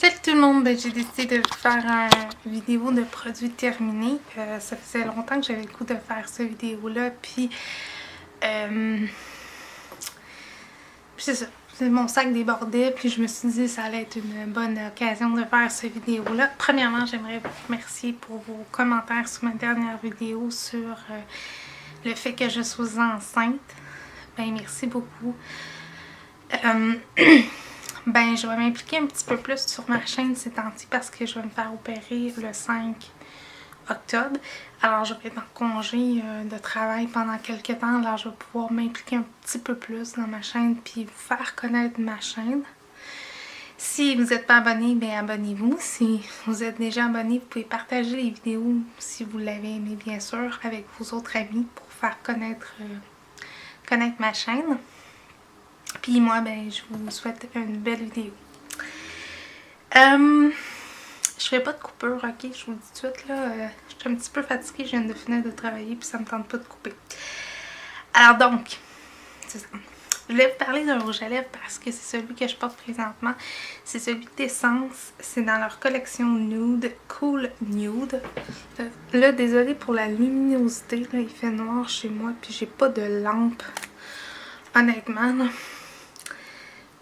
Salut tout le monde, j'ai décidé de faire une vidéo de produits terminés. Ça faisait longtemps que j'avais le goût de faire cette vidéo-là, puis c'est ça. Mon sac débordait, puis je me suis dit que ça allait être une bonne occasion de faire cette vidéo-là. Premièrement, j'aimerais vous remercier pour vos commentaires sur ma dernière vidéo sur le fait que je sois enceinte. Ben, merci beaucoup. Ben, je vais m'impliquer un petit peu plus sur ma chaîne ces temps-ci parce que je vais me faire opérer le 5 octobre. Alors, je vais être en congé de travail pendant quelques temps. Alors, je vais pouvoir m'impliquer un petit peu plus dans ma chaîne puis vous faire connaître ma chaîne. Si vous n'êtes pas abonné, bien abonnez-vous. Si vous êtes déjà abonné, vous pouvez partager les vidéos si vous l'avez aimé, bien sûr, avec vos autres amis pour faire connaître ma chaîne. Puis moi, ben, je vous souhaite une belle vidéo. Je ferai pas de coupure, ok? Je vous le dis tout de suite, là. Je suis un petit peu fatiguée, je viens de finir de travailler, puis ça me tente pas de couper. Alors donc, c'est ça. Je voulais vous parler d'un rouge à lèvres parce que c'est celui que je porte présentement. C'est celui d'Essence. C'est dans leur collection Nude, Cool Nude. Là, désolée pour la luminosité, là, il fait noir chez moi, puis j'ai pas de lampe. Honnêtement, là.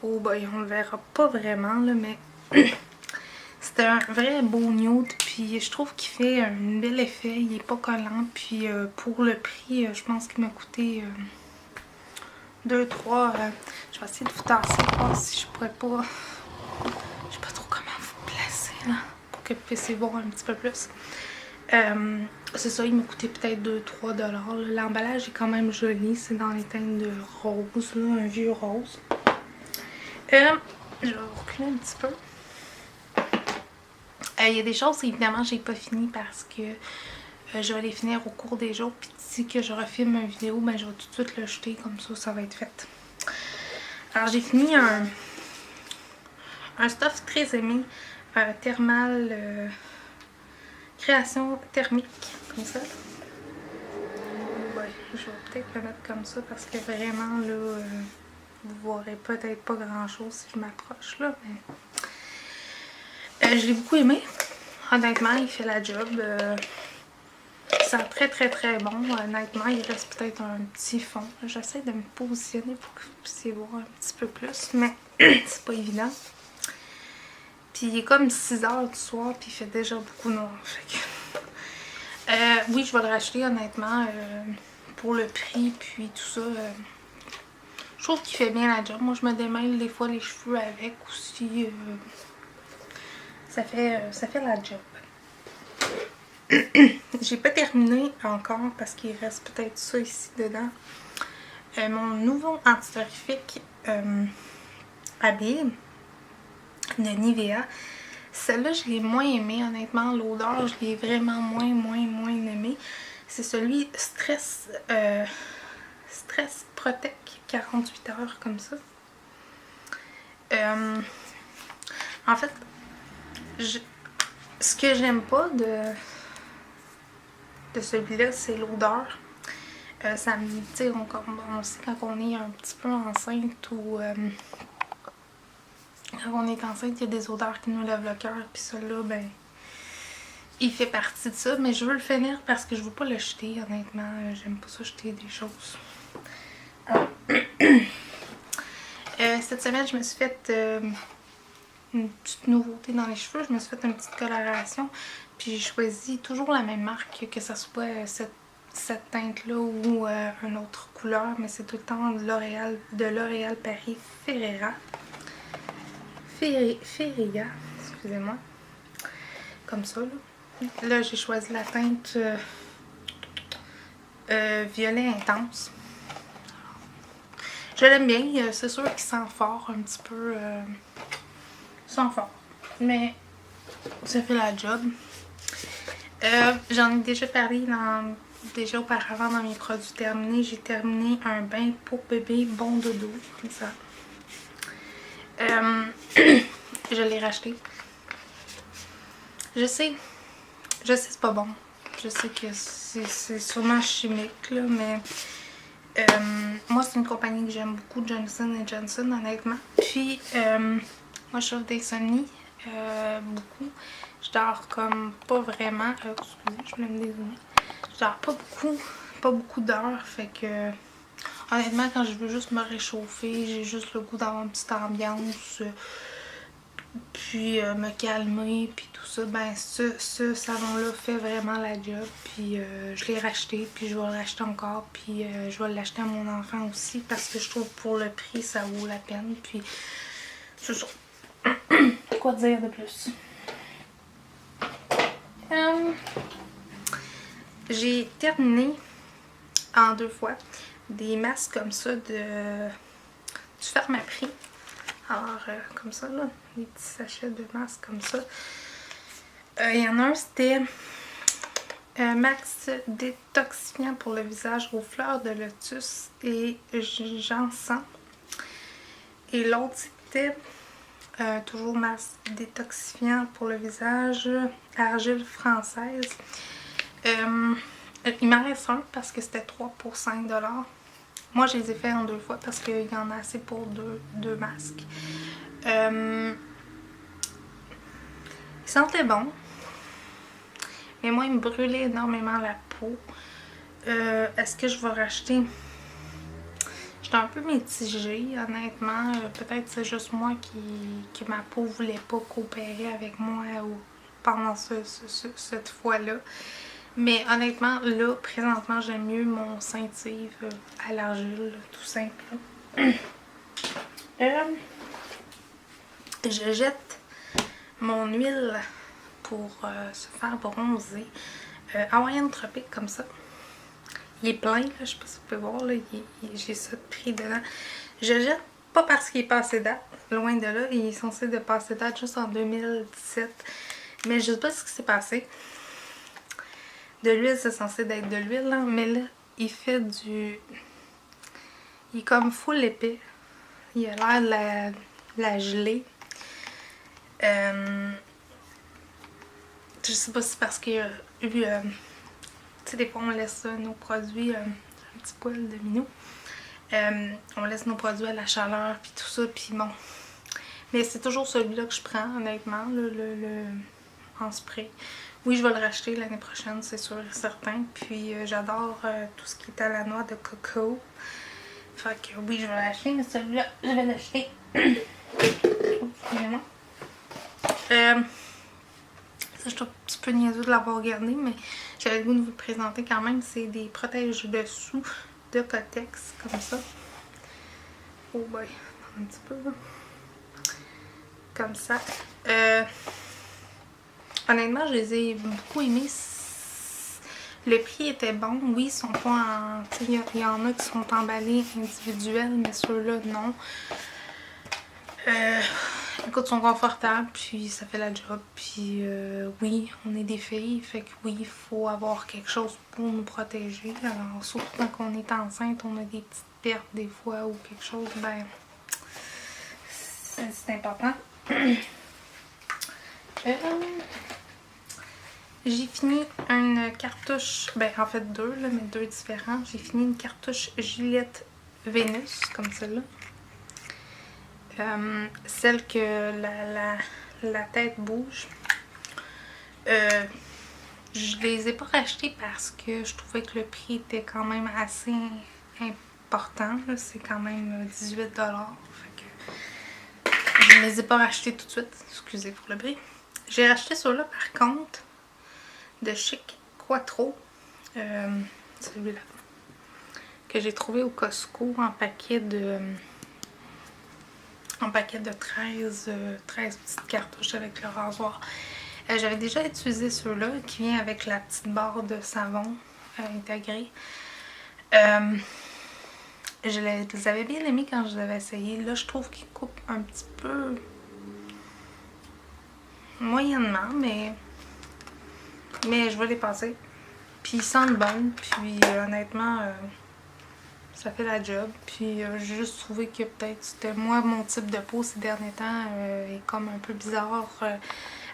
Oh boy, on le verra pas vraiment là, mais c'est un vrai beau nude, puis je trouve qu'il fait un bel effet, il est pas collant, puis pour le prix, je pense qu'il m'a coûté 2-3, je vais essayer de vous tasser, voir si je pourrais pas, je sais pas trop comment vous placer là, pour que vous puissiez voir un petit peu plus. C'est ça, il m'a coûté peut-être 2-3 $. L'emballage est quand même joli, c'est dans les teintes de rose, là, un vieux rose. Je vais vous reculer un petit peu. Il y a des choses, évidemment, j'ai pas fini parce que je vais les finir au cours des jours. Puis d'ici que je refilme une vidéo, ben, je vais tout de suite le jeter, comme ça va être fait. Alors, j'ai fini un stuff très aimé, thermal, création thermique, comme ça. Ouais, je vais peut-être le mettre comme ça parce que vraiment, là... vous verrez peut-être pas grand chose si je m'approche là, mais je l'ai beaucoup aimé. Honnêtement, il fait la job. Ça sent très bon. Honnêtement, il reste peut-être un petit fond. J'essaie de me positionner pour que vous puissiez voir un petit peu plus, mais c'est pas évident. Puis il est comme 6 h du soir, puis il fait déjà beaucoup noir. Fait que... oui, je vais le racheter honnêtement pour le prix, puis tout ça. Je trouve qu'il fait bien la job. Moi, je me démêle des fois les cheveux avec aussi. Ça fait la job. J'ai pas terminé encore parce qu'il reste peut-être ça ici dedans. Mon nouveau antisorifique Habile de Nivea. Celle-là, je l'ai moins aimé. Honnêtement, l'odeur, je l'ai vraiment moins aimé. C'est celui Stress Protect 48 heures comme ça. En fait, ce que j'aime pas de celui-là, c'est l'odeur. Ça me dit, tu sais, on sait quand on est un petit peu enceinte ou quand on est enceinte, il y a des odeurs qui nous lèvent le cœur. Puis celui-là, ben, il fait partie de ça. Mais je veux le finir parce que je veux pas le jeter, honnêtement. J'aime pas ça jeter des choses. Cette semaine, je me suis fait une petite nouveauté dans les cheveux. Je me suis fait une petite coloration. Puis j'ai choisi toujours la même marque, que ce soit cette teinte-là ou une autre couleur. Mais c'est tout le temps de L'Oréal Paris Feria, excusez-moi. Comme ça, là. Là, j'ai choisi la teinte violet intense. Je l'aime bien, c'est sûr qu'il sent fort un petit peu. Sent fort. Mais ça fait la job. J'en ai déjà parlé déjà auparavant dans mes produits terminés. J'ai terminé un bain pour bébé bon dodo. Comme ça. Je l'ai racheté. Je sais c'est pas bon. Je sais que c'est sûrement chimique là, mais moi c'est une compagnie que j'aime beaucoup, Johnson & Johnson, honnêtement. Puis moi je souffre d'insomnie. beaucoup. Je dors comme pas vraiment. Excusez, je voulais me dézoomer. Je dors pas beaucoup d'heures. Fait que honnêtement, quand je veux juste me réchauffer, j'ai juste le goût d'avoir une petite ambiance, puis me calmer, puis tout ça. Ben, ce salon-là fait vraiment la job. Puis je l'ai racheté, puis je vais le racheter encore, puis je vais l'acheter à mon enfant aussi parce que je trouve pour le prix, ça vaut la peine. Puis c'est ça. Quoi dire de plus? J'ai terminé en 2 fois des masques comme ça du Pharmaprix. Alors, comme ça, là, des petits sachets de masques comme ça. Il y en a un, c'était Max détoxifiant pour le visage aux fleurs de lotus et ginseng. Et l'autre, c'était toujours masque détoxifiant pour le visage, argile française. Il m'en reste un parce que c'était 3 pour 5 $. Moi, je les ai fait en 2 fois parce qu'il y en a assez pour deux masques. Ils sentaient bon. Mais moi, il me brûlait énormément la peau. Est-ce que je vais racheter? J'étais un peu mitigée, honnêtement. Peut-être c'est juste moi que ma peau voulait pas coopérer avec moi pendant cette fois-là. Mais honnêtement, là, présentement, j'aime mieux mon Saintive à l'argile, tout simple. Je jette mon huile pour se faire bronzer. Hawaiian Tropique, comme ça. Il est plein, là, je sais pas si vous pouvez voir, là, j'ai ça pris dedans. Je jette pas parce qu'il est passé date, loin de là, il est censé de passer date juste en 2017. Mais je sais pas ce qui s'est passé. De l'huile, c'est censé d'être de l'huile, hein, mais là, il fait du... Il est comme full épais. Il a l'air de la gelée. Je sais pas si c'est parce qu'il y a eu... tu sais, des fois, on laisse nos produits... un petit poil de minou. On laisse nos produits à la chaleur, puis tout ça, puis bon. Mais c'est toujours celui-là que je prends, honnêtement, le en spray. Oui, je vais le racheter l'année prochaine, c'est sûr et certain. Puis j'adore tout ce qui est à la noix de coco. Fait que oui, je vais l'acheter, mais celui-là, je vais l'acheter. Excusez-moi. Ça, je suis un petit peu niaiseux de l'avoir regardé, mais j'avais le goût de vous le présenter quand même. C'est des protège-dessous de Kotex, comme ça. Oh boy, un petit peu. Comme ça. Honnêtement, je les ai beaucoup aimés. Le prix était bon. Oui, ils sont pas en... Il y en a qui sont emballés individuels, mais ceux-là, non. Écoute, ils sont confortables, puis ça fait la job. Puis oui, on est des filles, fait que oui, il faut avoir quelque chose pour nous protéger. Alors, surtout quand on est enceinte, on a des petites pertes des fois ou quelque chose, ben... C'est important. J'ai fini une cartouche, ben en fait deux, là, mais deux différents. J'ai fini une cartouche Gillette Vénus, comme celle-là. Celle que la tête bouge. Je les ai pas rachetées parce que je trouvais que le prix était quand même assez important. C'est quand même 18 $. Fait que je ne les ai pas rachetées tout de suite. Excusez pour le bruit. J'ai racheté ceux-là par contre de Chic Quattro. Celui-là. Que j'ai trouvé au Costco en paquet de... En paquet de 13 petites cartouches avec le rasoir. J'avais déjà utilisé ceux-là qui vient avec la petite barre de savon intégrée. Je les avais bien aimés quand je les avais essayés. Là, je trouve qu'ils coupent un petit peu moyennement, mais je vais les passer. Puis ils sentent bon, puis honnêtement, ça fait la job. Puis j'ai juste trouvé que peut-être c'était moi, mon type de peau ces derniers temps est comme un peu bizarre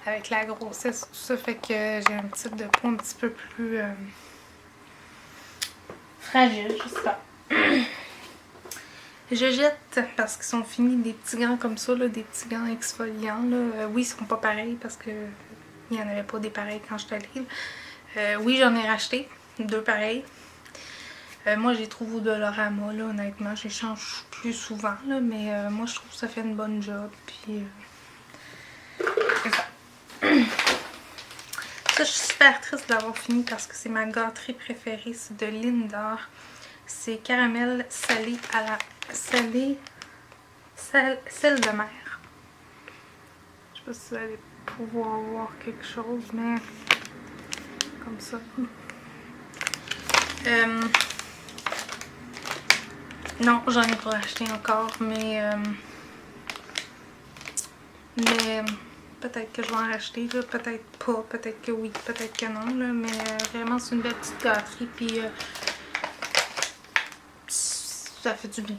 avec la grossesse, tout ça. Fait que j'ai un type de peau un petit peu plus fragile, je sais pas. Je jette parce qu'ils sont finis, des petits gants comme ça, là, des petits gants exfoliants. Là. Oui, ils sont pas pareils parce que il n'y en avait pas des pareils quand j'étais allée. Oui, j'en ai racheté 2 pareils. Moi, je les trouve au Dollarama, là, honnêtement. Je les change plus souvent, là, mais moi, je trouve que ça fait une bonne job. Puis, c'est ça. Ça, je suis super triste d'avoir fini parce que c'est ma gâterie préférée. C'est de Lindor. C'est caramel salé à la... sel de mer. Je sais pas si vous allez pouvoir voir quelque chose, mais... comme ça. Non, j'en ai pas acheté encore, mais peut-être que je vais en racheter, peut-être pas, peut-être que oui, peut-être que non, là, mais vraiment c'est une belle petite gâterie, puis ça fait du bien.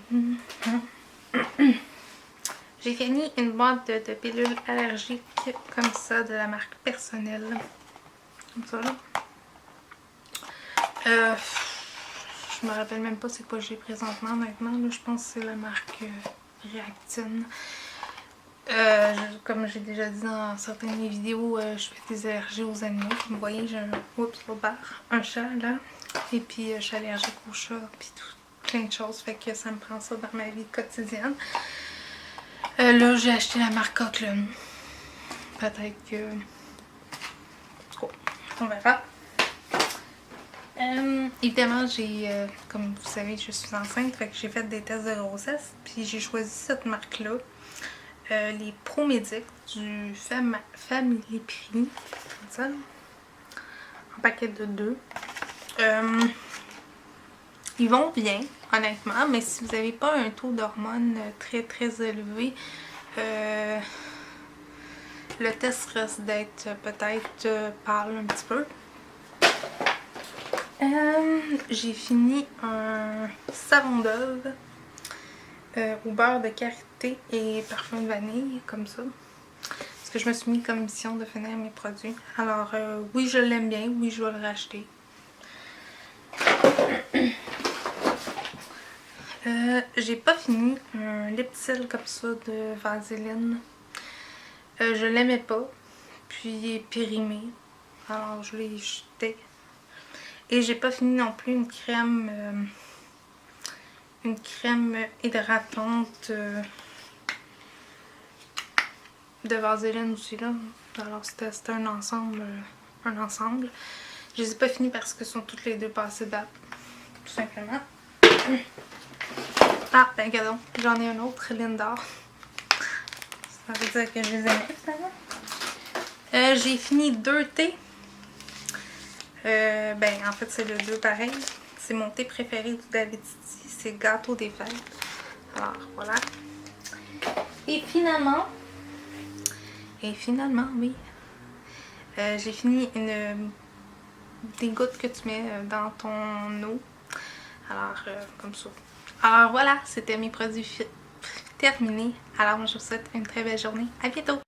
J'ai fini une boîte de pilules allergiques comme ça, de la marque Personnelle, comme ça là. Je me rappelle même pas c'est quoi j'ai présentement honnêtement, là, je pense que c'est la marque Reactine. Comme j'ai déjà dit dans certaines de mes vidéos, je fais des allergies aux animaux. Comme vous voyez, j'ai un chat là. Et puis je suis allergique aux chats, puis plein de choses. Fait que ça me prend ça dans ma vie quotidienne. Là, j'ai acheté la marque Coquelin. Peut-être que... on verra. Évidemment, comme vous savez, je suis enceinte, fait que j'ai fait des tests de grossesse, puis j'ai choisi cette marque-là, les Promédic du Family Prix, comme ça, en paquet de 2. Ils vont bien, honnêtement, mais si vous n'avez pas un taux d'hormones très très élevé, le test risque d'être peut-être pâle un petit peu. J'ai fini un savon d'œuf au beurre de karité et parfum de vanille, comme ça. Parce que je me suis mis comme mission de finir mes produits. Alors, oui, je l'aime bien, oui, je vais le racheter. J'ai pas fini un lip-tint comme ça de Vaseline. Je l'aimais pas, puis il est périmé. Alors, je l'ai jeté. Et j'ai pas fini non plus une crème hydratante de Vaseline aussi là. Alors c'était un ensemble. Je les ai pas fini parce que sont toutes les deux passées date. Tout simplement. Ah ben regardons, j'en ai un autre, Lindor. Ça veut dire que je les aimais finalement. J'ai fini 2 thés. Ben en fait c'est le 2 pareil. C'est mon thé préféré du David City. C'est gâteau des fêtes. Alors voilà. Et finalement oui. J'ai fini des gouttes que tu mets dans ton eau. Alors comme ça. Alors voilà, c'était mes produits terminés. Alors je vous souhaite une très belle journée. À bientôt!